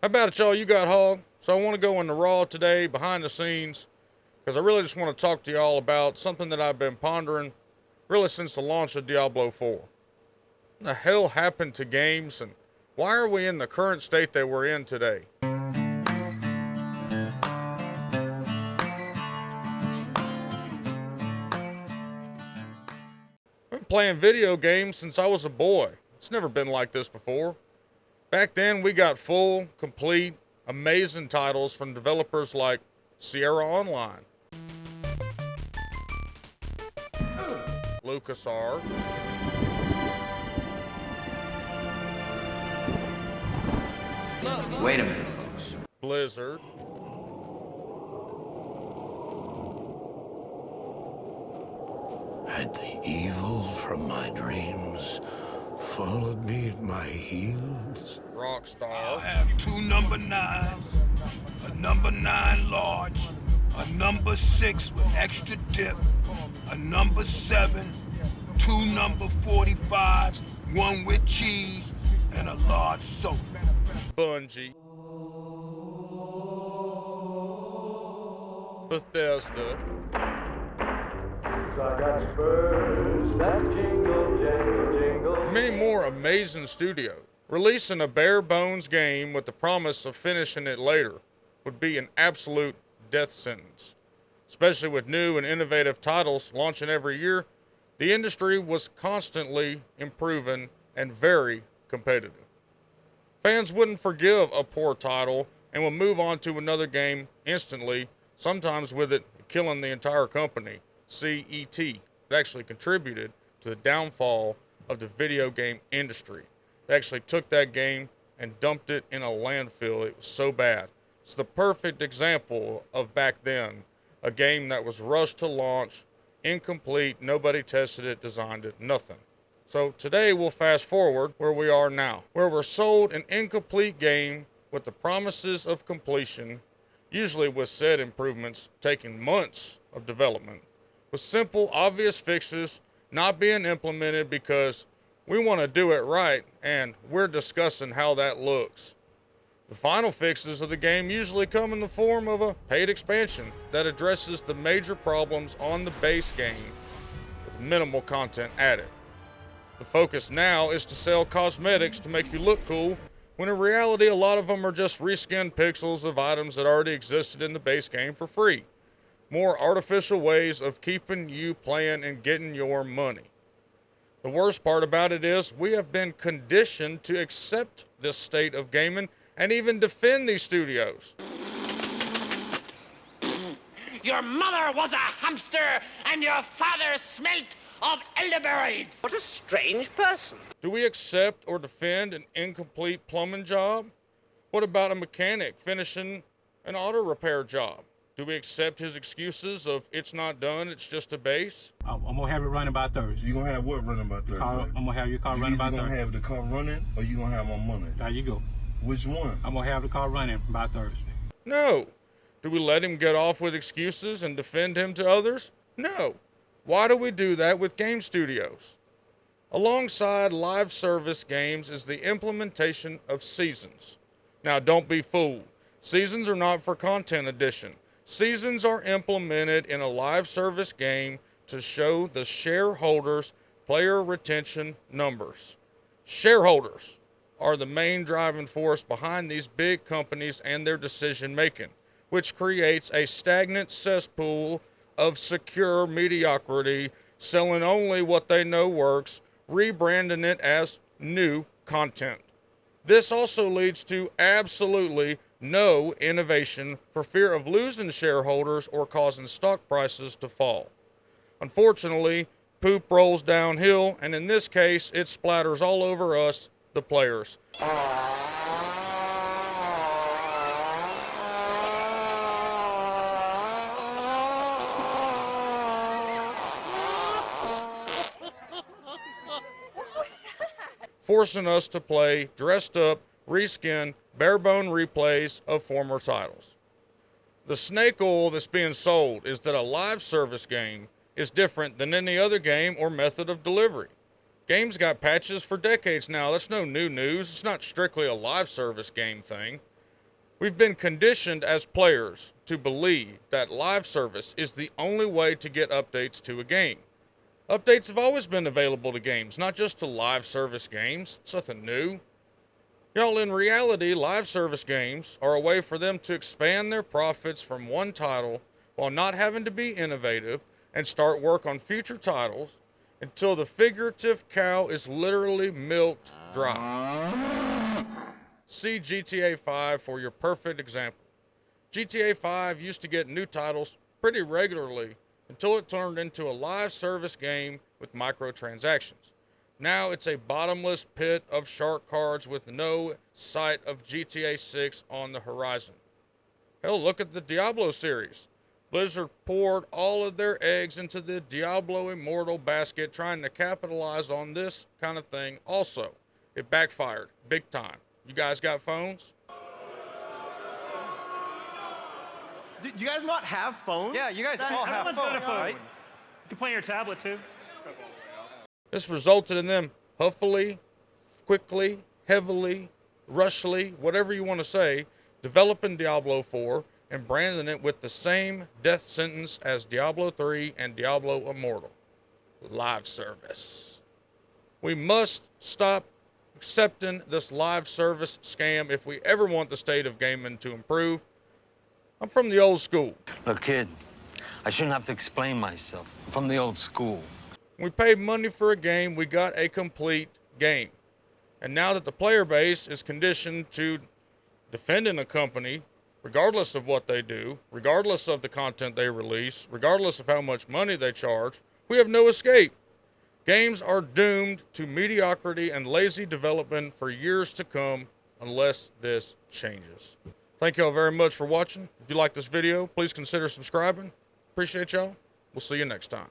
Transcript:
How about it, y'all? You got Hawg. So I want to go into Raw today, behind the scenes, because I really just want to talk to y'all about something that I've been pondering really since the launch of Diablo 4. What the hell happened to games, and why are we in the current state that we're in today? I've been playing video games since I was a boy. It's never been like this before. Back then, we got full, complete, amazing titles from developers like Sierra Online, LucasArts, Wait a minute, folks. Blizzard, Had the evil from my dreams followed me at my heels? I'll Rockstar, have two number 9s, a number 9 large, a number 6 with extra dip, a number 7, two number 45s, one with cheese, and a large soda. Bungie, Bethesda, many more amazing studios. Releasing a bare bones game with the promise of finishing it later would be an absolute death sentence. Especially with new and innovative titles launching every year, the industry was constantly improving and very competitive. Fans wouldn't forgive a poor title and would move on to another game instantly, sometimes with it killing the entire company. CET. It actually contributed to the downfall of the video game industry. They actually took that game and dumped it in a landfill. It was so bad. It's the perfect example of back then, a game that was rushed to launch, incomplete, nobody tested it, designed it, nothing. So today we'll fast forward where we are now, where we're sold an incomplete game with the promises of completion, usually with said improvements taking months of development, with simple, obvious fixes not being implemented because we want to do it right, and we're discussing how that looks. The final fixes of the game usually come in the form of a paid expansion that addresses the major problems on the base game with minimal content added. The focus now is to sell cosmetics to make you look cool, when in reality a lot of them are just reskinned pixels of items that already existed in the base game for free. More artificial ways of keeping you playing and getting your money. The worst part about it is we have been conditioned to accept this state of gaming and even defend these studios. Your mother was a hamster and your father smelt of elderberries. What a strange person. Do we accept or defend an incomplete plumbing job? What about a mechanic finishing an auto repair job? Do we accept his excuses of it's not done, it's just a base? I'm gonna have it running by Thursday. You gonna have what running by Thursday? I'm gonna have your car running by You Thursday. gonna have the car running, or you gonna have my money? There you go. Which one? I'm gonna have the car running by Thursday. No. Do we let him get off with excuses and defend him to others? No. Why do we do that with game studios? Alongside live service games is the implementation of seasons. Now, don't be fooled. Seasons are not for content addition. Seasons are implemented in a live service game to show the shareholders' player retention numbers. Shareholders are the main driving force behind these big companies and their decision making, which creates a stagnant cesspool of secure mediocrity, selling only what they know works, rebranding it as new content. This also leads to absolutely no innovation for fear of losing shareholders or causing stock prices to fall. Unfortunately, poop rolls downhill, and in this case, it splatters all over us, the players. Forcing us to play dressed up, reskinned, bare-bone replays of former titles. The snake oil that's being sold is that a live service game is different than any other game or method of delivery. Games got patches for decades now. That's no new news. It's not strictly a live service game thing. We've been conditioned as players to believe that live service is the only way to get updates to a game. Updates have always been available to games, not just to live service games. It's nothing new. Y'all, in reality, live service games are a way for them to expand their profits from one title while not having to be innovative and start work on future titles until the figurative cow is literally milked dry. See GTA 5 for your perfect example. GTA 5 used to get new titles pretty regularly until it turned into a live service game with microtransactions. Now it's a bottomless pit of shark cards with no sight of GTA 6 on the horizon. Hell, look at the Diablo series. Blizzard poured all of their eggs into the Diablo Immortal basket trying to capitalize on this kind of thing also. It backfired big time. You guys got phones? Do you guys not have phones? Yeah, you guys all have phones, right? You can play on your tablet too. This resulted in them huffily, quickly, heavily, rushly, whatever you want to say, developing Diablo 4 and branding it with the same death sentence as Diablo 3 and Diablo Immortal. Live service. We must stop accepting this live service scam if we ever want the state of gaming to improve. I'm from the old school. Look, kid, I shouldn't have to explain myself. I'm from the old school. We paid money for a game, we got a complete game. And now that the player base is conditioned to defending a company, regardless of what they do, regardless of the content they release, regardless of how much money they charge, we have no escape. Games are doomed to mediocrity and lazy development for years to come unless this changes. Thank y'all very much for watching. If you like this video, please consider subscribing. Appreciate y'all. We'll see you next time.